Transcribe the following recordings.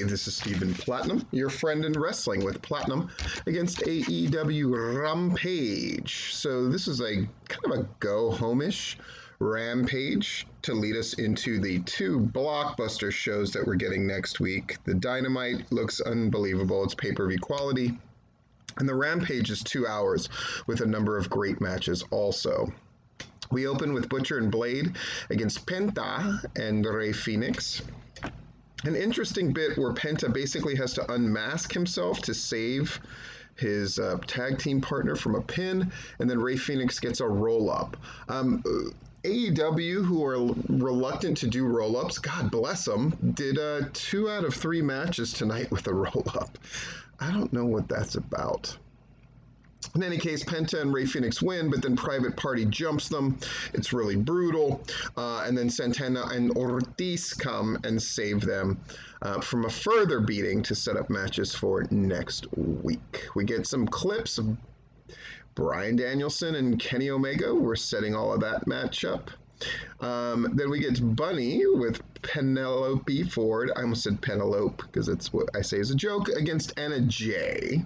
this is Stephen Platinum, your friend in wrestling with Platinum against AEW Rampage. So this is a kind of a go-home-ish Rampage to lead us into the two blockbuster shows that we're getting next week. The Dynamite looks unbelievable. It's pay-per-view quality. And the Rampage is 2 hours with a number of great matches also. We open with Butcher and Blade against Penta and Rey Fenix. An interesting bit where Penta basically has to unmask himself to save his tag team partner from a pin, and then Rey Fenix gets a roll-up. AEW, who are reluctant to do roll-ups, God bless them, did 2 out of 3 matches tonight with a roll-up. I don't know what that's about. In any case, Penta and Rey Fenix win, but then Private Party jumps them. It's really brutal. And then Santana and Ortiz come and save them from a further beating to set up matches for next week. We get some clips of Bryan Danielson and Kenny Omega. We're setting all of that match up. Then we get Bunny with Penelope Ford. I almost said Penelope because it's what I say is a joke, against Anna Jay.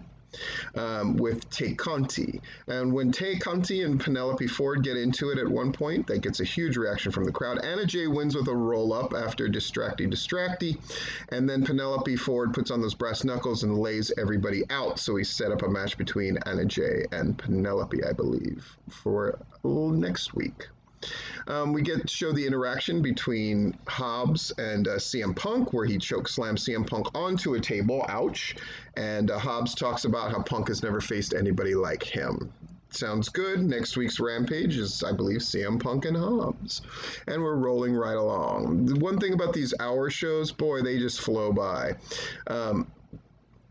With Tay Conti. And when Tay Conti and Penelope Ford get into it at one point, that gets a huge reaction from the crowd. Anna Jay wins with a roll-up after distracty. And then Penelope Ford puts on those brass knuckles and lays everybody out. So we set up a match between Anna Jay and Penelope, I believe, for next week. We get to show the interaction between Hobbs and CM Punk, where he chokeslams CM Punk onto a table, ouch, and Hobbs talks about how Punk has never faced anybody like him. Sounds good. Next week's Rampage is, I believe, CM Punk and Hobbs. And we're rolling right along. The one thing about these hour shows, boy, they just flow by.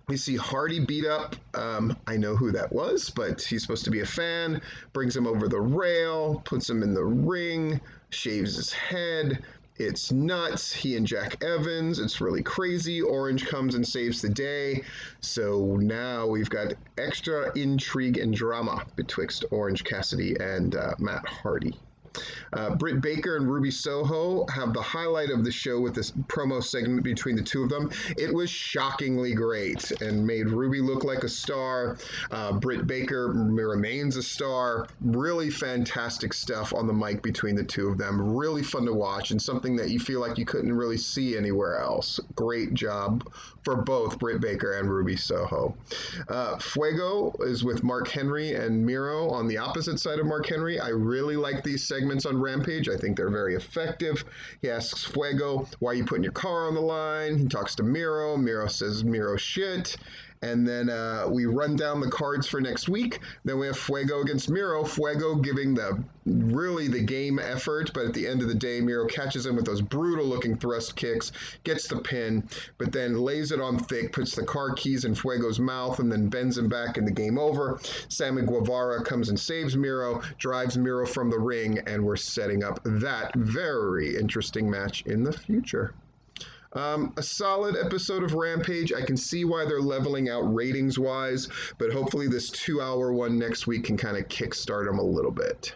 We see Hardy beat up, I know who that was, but he's supposed to be a fan, brings him over the rail, puts him in the ring, shaves his head. It's nuts. He and Jack Evans, it's really crazy. Orange comes and saves the day. So now we've got extra intrigue and drama betwixt Orange Cassidy and Matt Hardy. Britt Baker and Ruby Soho have the highlight of the show with this promo segment between the two of them. It was shockingly great and made Ruby look like a star. Britt Baker remains a star. Really fantastic stuff on the mic between the two of them. Really fun to watch and something that you feel like you couldn't really see anywhere else. Great job for both Britt Baker and Ruby Soho. Fuego is with Mark Henry and Miro on the opposite side of Mark Henry. I really like these segments on Rampage. I think they're very effective. He asks Fuego, why are you putting your car on the line? He talks to Miro. Miro says Miro shit. And then we run down the cards for next week. Then we have Fuego against Miro. Fuego giving the game effort, but at the end of the day, Miro catches him with those brutal-looking thrust kicks, gets the pin, but then lays it on thick, puts the car keys in Fuego's mouth, and then bends him back in the game over. Sammy Guevara comes and saves Miro, drives Miro from the ring, and we're setting up that very interesting match in the future. A solid episode of Rampage. I can see why they're leveling out ratings-wise, but hopefully this 2-hour one next week can kind of kickstart them a little bit.